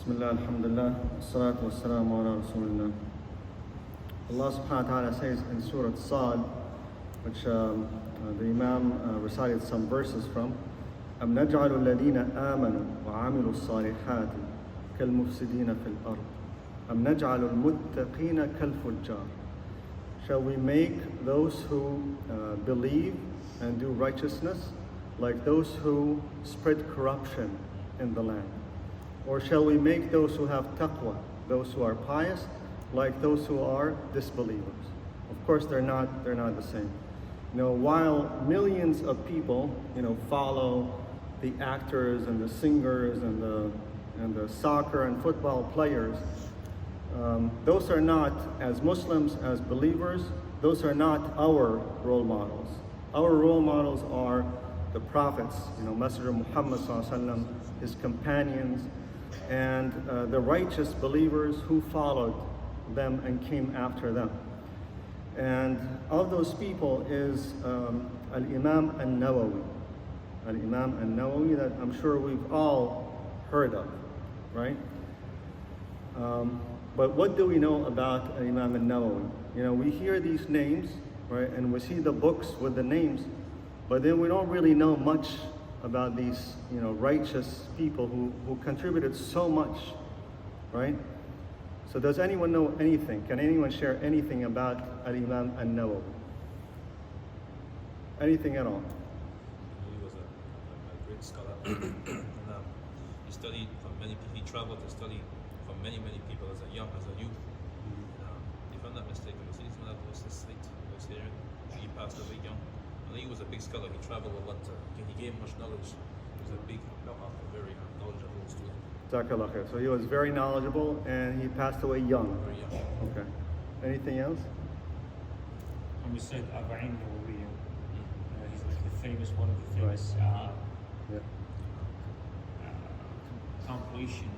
Bismillah, alhamdulillah, salatu wassalamu ala rasulillah. Allah subhanahu wa ta'ala says in Surah Sad, which the Imam recited some verses from, أَمْ نَجْعَلُ الَّذِينَ آمَنُوا وَعَمِلُوا الصَّالِحَاتِ كَالْمُفْسِدِينَ فِي الْأَرْضِ أَمْ نَجْعَلُ الْمُتَّقِينَ كَالْفُجَّارِ. Shall we make those who believe and do righteousness like those who spread corruption in the land? Or shall we make those who have taqwa, those who are pious, like those who are disbelievers? Of course, they're not the same. You know, while millions of people, follow the actors and the singers and the soccer and football players, those are not, as Muslims, as believers, those are not our role models. Our role models are the prophets, Messenger Muhammad sallallahu alaihi wasallam, his companions, and the righteous believers who followed them and came after them. And of those people is Al-Imam Al-Nawawi. Al-Imam Al-Nawawi, that I'm sure we've all heard of, right? But what do we know about Imam Al-Nawawi? We hear these names, right, and we see the books with the names, but then we don't really know much about these, righteous people who contributed so much, right? So does anyone know anything? Can anyone share anything about Al-Imam Al-Nawawi? Anything at all? He was a great scholar. And, he studied from many people. He traveled to study from many people as a youth. And, if I'm not mistaken, was he one of those Syrian? He passed away young. And he was a big scholar. He traveled a lot. He gave much knowledge. He was a very knowledgeable student. Jazakallah khair. So he was very knowledgeable and he passed away young. Very young. Okay. Anything else? And we said Arba'in Nawawiyya. He's like the famous, one of the famous compilation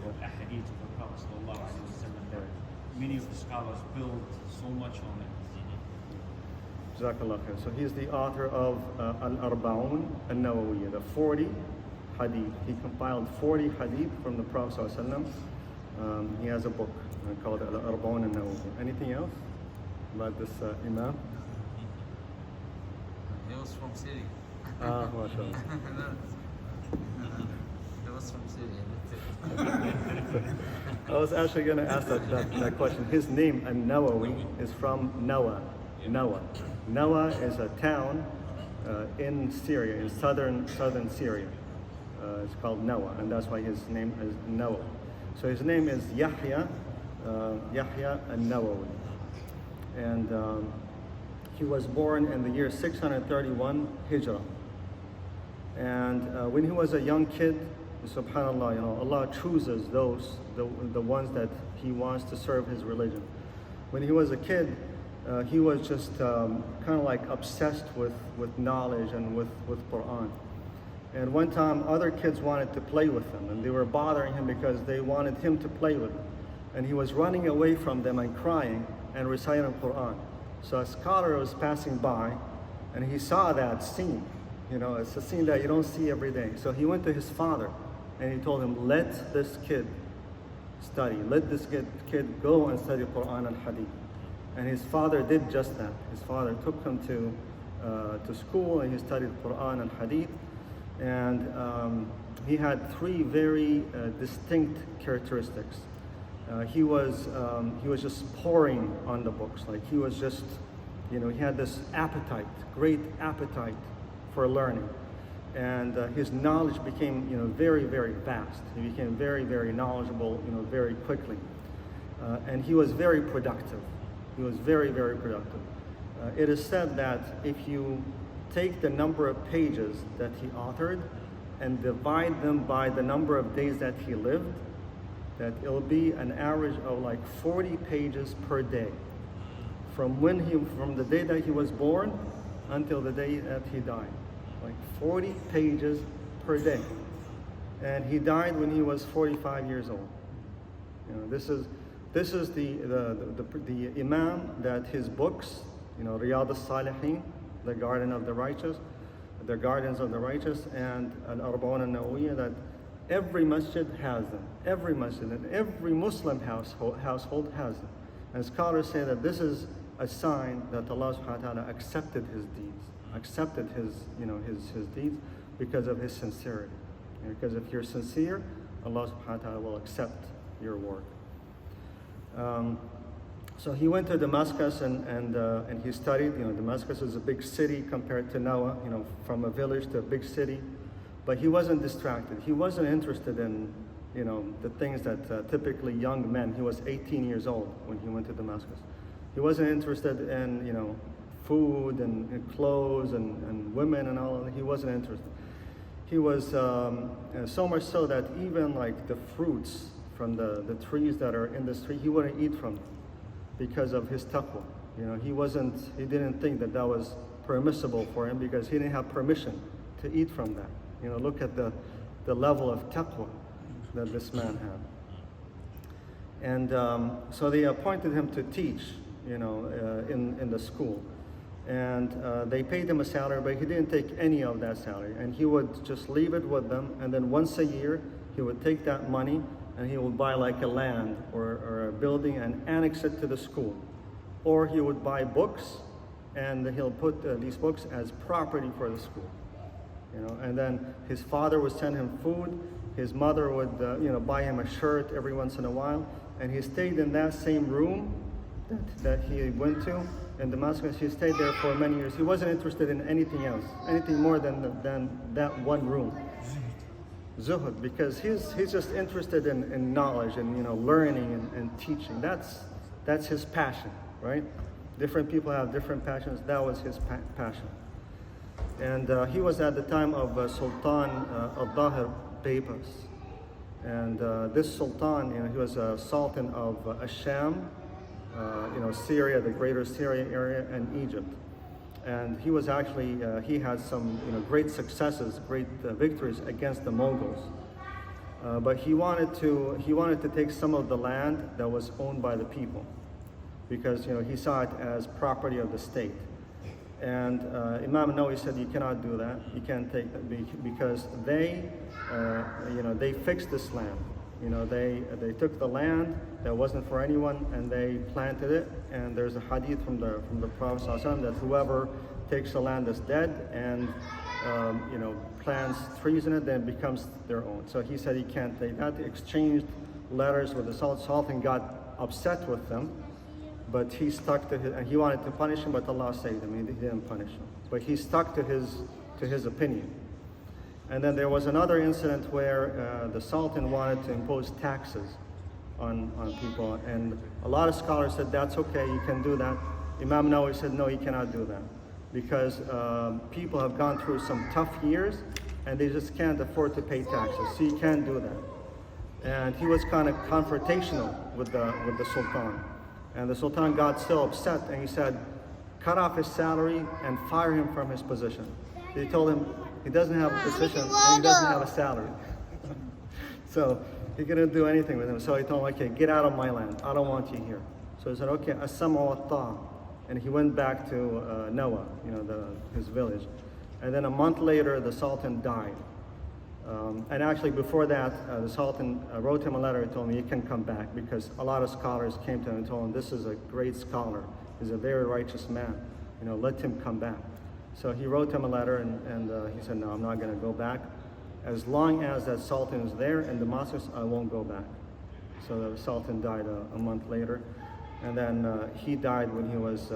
of ahadith of the Prophet sallallahu alaihi wasallam. Many of the scholars build so much on it. Jazakallah khair. So he's the author of Al-Arba'un Al-Nawawiyya, the 40 hadith. He compiled 40 hadith from the Prophet ﷺ. He has a book called Al-Arba'un Al-Nawawiyya. Anything else about this Imam? He was from Syria. MashaAllah. He was from Syria. I was actually going to ask that question. His name, An-Nawawi, is from Nawa. Nawa is a town in Syria, in southern Syria. It's called Nawa, and that's why his name is Nawa. So his name is Yahya Al-Nawawi. And he was born in the year 631 Hijrah. And when he was a young kid, subhanAllah, Allah chooses the ones that He wants to serve His religion. When he was a kid, he was just kind of like obsessed with knowledge and with Quran. And one time other kids wanted to play with him and they were bothering him because they wanted him to play with them. And he was running away from them and crying and reciting Quran. So a scholar was passing by and he saw that scene. It's a scene that you don't see every day. So he went to his father and he told him, let this kid study. Let this kid go and study Quran and Hadith. And his father did just that. His father took him to school and he studied Quran and Hadith. And he had three very distinct characteristics. He was just pouring on the books. Like he was just, he had this appetite, great appetite for learning. And his knowledge became, very, very vast. He became very, very knowledgeable, very quickly. And he was very productive. He was very, very productive. It is said that if you take the number of pages that he authored and divide them by the number of days that he lived, that it'll be an average of like 40 pages per day. From the day that he was born until the day that he died. Like 40 pages per day. And he died when he was 45 years old. This is the Imam that his books, Riyadh al-Salihin, the Garden of the Righteous, the Gardens of the Righteous, and Al-Arba'un Al-Nawawiyya, that Every masjid has them. Every masjid and every Muslim household has them. And scholars say that this is a sign that Allah subhanahu wa ta'ala accepted his deeds, accepted his deeds because of his sincerity. Because if you're sincere, Allah subhanahu wa ta'ala will accept your work. So he went to Damascus and he studied. Damascus is a big city compared to Noah, from a village to a big city. But he wasn't distracted. He wasn't interested in, the things that typically young men. He was 18 years old when he went to Damascus. He wasn't interested in, food and clothes and women and all of that. He wasn't interested. He was so much so that even like the fruits from the trees that are in the street, he wouldn't eat from them because of his taqwa. He didn't think that was permissible for him because he didn't have permission to eat from that. Look at the level of taqwa that this man had. And so they appointed him to teach, in the school. And they paid him a salary, but he didn't take any of that salary. And he would just leave it with them. And then once a year, he would take that money and he would buy like a land or a building and annex it to the school. Or he would buy books and he'll put these books as property for the school. And then his father would send him food. His mother would, buy him a shirt every once in a while. And he stayed in that same room that he went to in Damascus. He stayed there for many years. He wasn't interested in anything else, anything more than that one room. Zuhud, because he's just interested in knowledge and learning and teaching. That's his passion, right? Different people have different passions. That was his passion. And he was at the time of Sultan al-Dahir Beypas. And this Sultan, he was a Sultan of Asham, Syria, the greater Syria area, and Egypt. And he was actually, he had some great successes, great victories against the Mongols. But he wanted to take some of the land that was owned by the people, because he saw it as property of the state. And Imam Al-Nawawi said, you cannot do that. You can't take that because they fixed this land. They took the land that wasn't for anyone and they planted it. And there's a hadith from the Prophet ﷺ that whoever takes the land that's dead and plants trees in it, then it becomes their own. So he said he can't take that. They exchanged letters with the Sultan, got upset with them. But he stuck to his, and he wanted to punish him, but Allah saved him. He didn't punish him. But he stuck to his opinion. And then there was another incident where the Sultan wanted to impose taxes on people. And a lot of scholars said, that's okay, you can do that. Imam Al-Nawawi said, no, you cannot do that. Because people have gone through some tough years, and they just can't afford to pay taxes. So you can't do that. And he was kind of confrontational with the Sultan. And the Sultan got so upset and he said, cut off his salary and fire him from his position. They told him he doesn't have a position and he doesn't have a salary. So he couldn't do anything with him. So he told him, okay, get out of my land. I don't want you here. So he said, okay, as-sam'u wa-ta'a. And he went back to Noah, his village. And then a month later, the Sultan died. And actually before that, the Sultan wrote him a letter and told him, you can come back, because a lot of scholars came to him and told him, this is a great scholar. He's a very righteous man. Let him come back. So he wrote him a letter and he said, no, I'm not going to go back. As long as that Sultan is there in Damascus, I won't go back. So the Sultan died a month later. And then he died when he was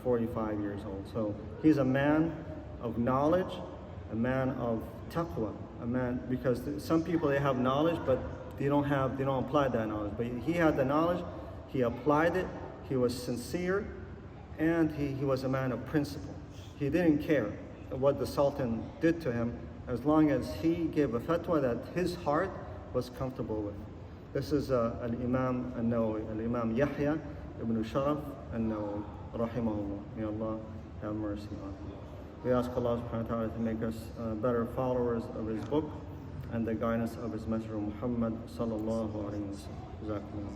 45 years old. So he's a man of knowledge, a man of taqwa. A man, because some people, they have knowledge, but they don't apply that knowledge. But he had the knowledge, he applied it, he was sincere, and he was a man of principle. He didn't care what the Sultan did to him, as long as he gave a fatwa that his heart was comfortable with. This is Al-Imam Al-Nawawi, Al-Imam Yahya ibn Sharaf Al-Nawawi, Rahimahullah. May Allah have mercy on him. We ask Allah subhanahu wa ta'ala to make us better followers of his book and the guidance of his Messenger Muhammad sallallahu alayhi wa sallam.